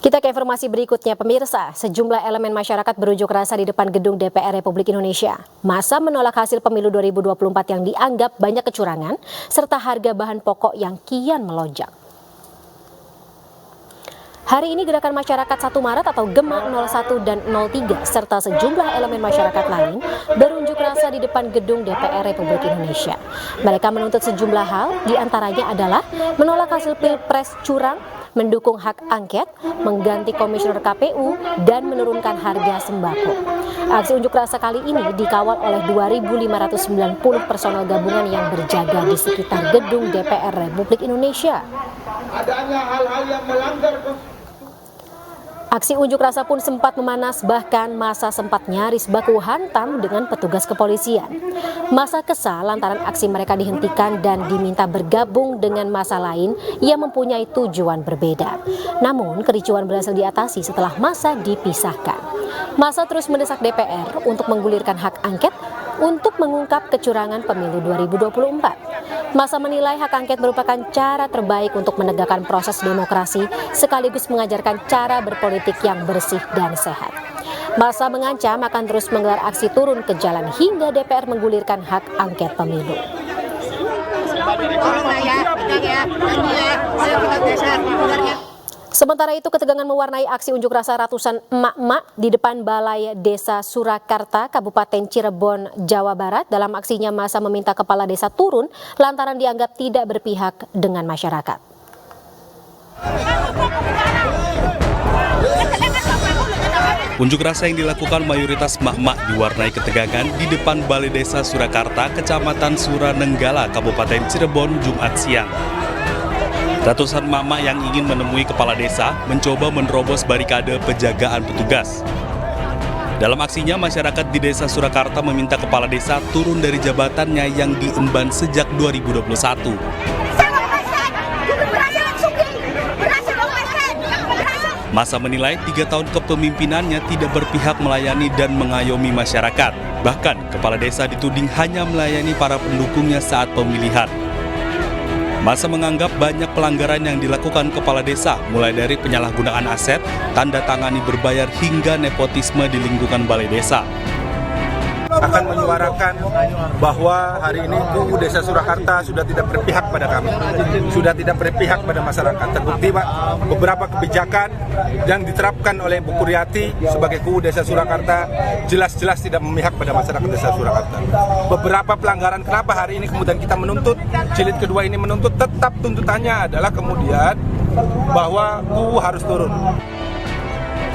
Kita ke informasi berikutnya, pemirsa. Sejumlah elemen masyarakat berunjuk rasa di depan gedung DPR Republik Indonesia. Masa menolak hasil pemilu 2024 yang dianggap banyak kecurangan, serta harga bahan pokok yang kian melonjak. Hari ini Gerakan Masyarakat 1 Maret atau GEMA 01 dan 03 serta sejumlah elemen masyarakat lain berunjuk rasa di depan gedung DPR Republik Indonesia. Mereka menuntut sejumlah hal, diantaranya adalah menolak hasil Pilpres curang, mendukung hak angket, mengganti komisioner KPU, dan menurunkan harga sembako. Aksi unjuk rasa kali ini dikawal oleh 2.590 personel gabungan yang berjaga di sekitar gedung DPR Republik Indonesia. Adanya hal-hal yang melanggar. Aksi unjuk rasa pun sempat memanas, bahkan massa sempat nyaris baku hantam dengan petugas kepolisian. Massa kesal lantaran aksi mereka dihentikan dan diminta bergabung dengan massa lain yang mempunyai tujuan berbeda. Namun kericuan berhasil diatasi setelah massa dipisahkan. Massa terus mendesak DPR untuk menggulirkan hak angket untuk mengungkap kecurangan pemilu 2024. Massa menilai hak angket merupakan cara terbaik untuk menegakkan proses demokrasi sekaligus mengajarkan cara berpolitik yang bersih dan sehat. Massa mengancam akan terus menggelar aksi turun ke jalan hingga DPR menggulirkan hak angket pemilu. Sementara itu, ketegangan mewarnai aksi unjuk rasa ratusan emak-emak di depan Balai Desa Surakarta, Kabupaten Cirebon, Jawa Barat. Dalam aksinya, massa meminta kepala desa turun lantaran dianggap tidak berpihak dengan masyarakat. Unjuk rasa yang dilakukan mayoritas emak-emak diwarnai ketegangan di depan Balai Desa Surakarta, Kecamatan Suranenggala, Kabupaten Cirebon, Jumat siang. Ratusan emak-emak yang ingin menemui kepala desa mencoba menerobos barikade penjagaan petugas. Dalam aksinya, masyarakat di Desa Surakarta meminta kepala desa turun dari jabatannya yang diemban sejak 2021. Massa menilai 3 tahun kepemimpinannya tidak berpihak melayani dan mengayomi masyarakat. Bahkan, kepala desa dituding hanya melayani para pendukungnya saat pemilihan. Massa menganggap banyak pelanggaran yang dilakukan kepala desa, mulai dari penyalahgunaan aset, tanda tangani berbayar hingga nepotisme di lingkungan balai desa. Akan menyuarakan bahwa hari ini KUU Desa Surakarta sudah tidak berpihak pada kami, sudah tidak berpihak pada masyarakat. Terbukti Pak, beberapa kebijakan yang diterapkan oleh Bu Kuryati sebagai KUU Desa Surakarta jelas-jelas tidak memihak pada masyarakat Desa Surakarta. Beberapa pelanggaran, kenapa hari ini kemudian kita menuntut, jilid kedua ini menuntut, tetap tuntutannya adalah kemudian bahwa KUU harus turun.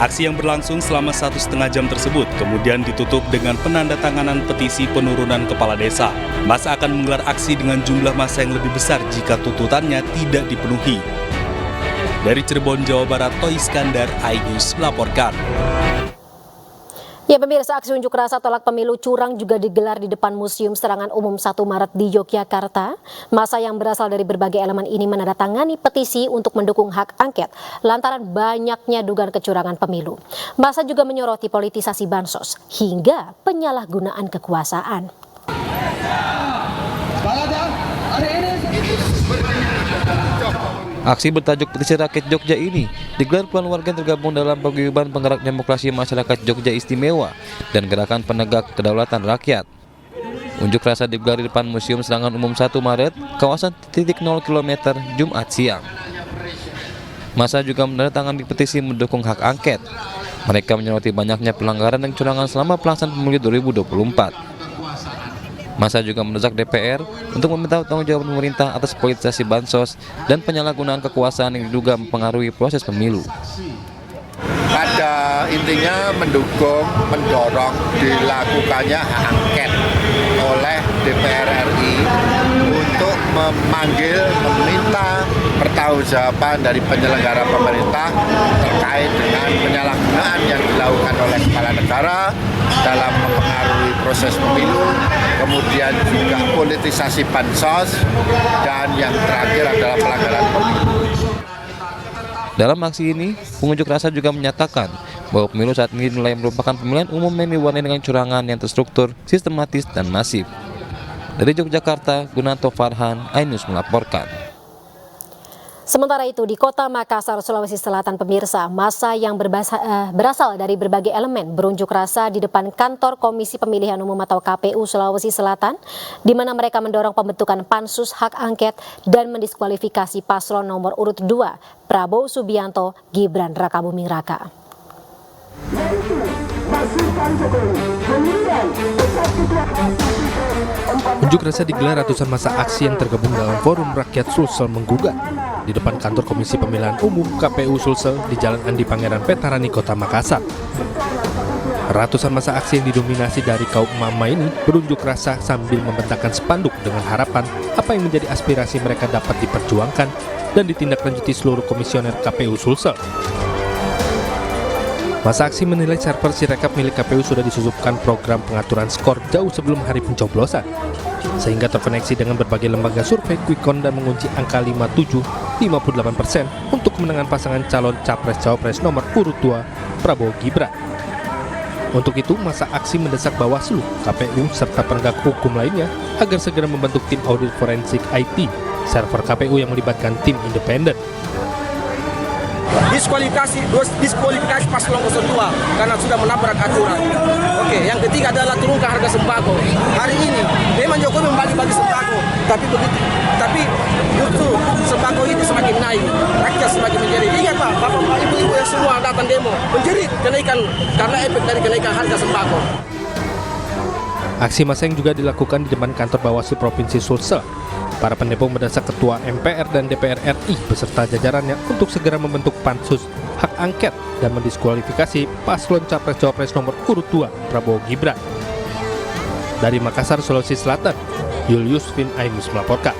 Aksi yang berlangsung selama 1,5 jam tersebut kemudian ditutup dengan penandatanganan petisi penurunan kepala desa. Massa akan menggelar aksi dengan jumlah massa yang lebih besar jika tuntutannya tidak dipenuhi. Dari Cirebon, Jawa Barat, Toy Iskandar, iNews melaporkan. Ya pemirsa, aksi unjuk rasa tolak pemilu curang juga digelar di depan Museum Serangan Umum 1 Maret di Yogyakarta. Massa yang berasal dari berbagai elemen ini menandatangani petisi untuk mendukung hak angket lantaran banyaknya dugaan kecurangan pemilu. Massa juga menyoroti politisasi bansos hingga penyalahgunaan kekuasaan. Aksi bertajuk Petisi Rakyat Jogja ini digelar puluhan warga yang tergabung dalam paguyuban penggerak demokrasi masyarakat Jogja Istimewa dan gerakan penegak kedaulatan rakyat. Unjuk rasa digelar di depan Museum Serangan Umum 1 Maret, kawasan titik 0 km, Jumat siang. Massa juga menandatangani petisi mendukung hak angket. Mereka menyoroti banyaknya pelanggaran dan kecurangan selama pelaksanaan pemilu 2024. Massa juga mendesak DPR untuk meminta tanggung jawab pemerintah atas politisasi bansos dan penyalahgunaan kekuasaan yang diduga mempengaruhi proses pemilu. Pada intinya mendukung, mendorong dilakukannya hak angket oleh DPR RI untuk memanggil, meminta pertanggungjawaban dari penyelenggara pemerintah terkait dengan penyalahgunaan yang dilakukan oleh kepala negara dalam mempengaruhi proses pemilu, kemudian juga politisasi bansos, dan yang terakhir adalah pelanggaran pemilu. Dalam aksi ini, pengunjuk rasa juga menyatakan bahwa pemilu saat ini dinilai merupakan pemilihan umum yang diwarnai dengan curangan yang terstruktur, sistematis, dan masif. Dari Yogyakarta, Gunanto Farhan, iNews melaporkan. Sementara itu di Kota Makassar, Sulawesi Selatan, pemirsa, massa yang berasal dari berbagai elemen berunjuk rasa di depan kantor Komisi Pemilihan Umum atau KPU Sulawesi Selatan, di mana mereka mendorong pembentukan pansus hak angket dan mendiskualifikasi paslon nomor urut 2 Prabowo Subianto Gibran Rakabuming Raka. Unjuk rasa digelar ratusan massa aksi yang tergabung dalam Forum Rakyat Sulsel Menggugat di depan kantor Komisi Pemilihan Umum KPU Sulsel di Jalan Andi Pangeran Vetarani, Kota Makassar. Ratusan massa aksi yang didominasi dari kaum emak-emak ini berunjuk rasa sambil membentangkan spanduk dengan harapan apa yang menjadi aspirasi mereka dapat diperjuangkan dan ditindaklanjuti seluruh komisioner KPU Sulsel. Massa aksi menilai server Sirekap milik KPU sudah disusupkan program pengaturan skor jauh sebelum hari pencoblosan, sehingga terkoneksi dengan berbagai lembaga survei quick-count dan mengunci angka 57-58% untuk kemenangan pasangan calon Capres-Cawapres nomor urut 2 Prabowo Gibran. Untuk itu, massa aksi mendesak Bawaslu, KPU, serta penegak hukum lainnya agar segera membentuk tim audit forensik IT server KPU yang melibatkan tim independen. Diskualifikasi paslon 02 karena sudah menabrak aturan. Oke, yang ketiga adalah turunkan harga sembako. Hari ini memang Jokowi membagi-bagi sembako, tapi justru sembako ini semakin naik, rakyat semakin menjerit. Ingat Pak, bapak-bapak, ibu-ibu yang semua datang demo menjerit kenaikan karena efek dari kenaikan harga sembako. Aksi massa yang juga dilakukan di depan kantor Bawaslu Provinsi Sulsel. Para pendemo mendesak Ketua MPR dan DPR RI beserta jajarannya untuk segera membentuk pansus hak angket dan mendiskualifikasi paslon Capres-Cawapres nomor urut 2 Prabowo Gibran. Dari Makassar, Sulawesi Selatan, Julius Vin Ainus melaporkan.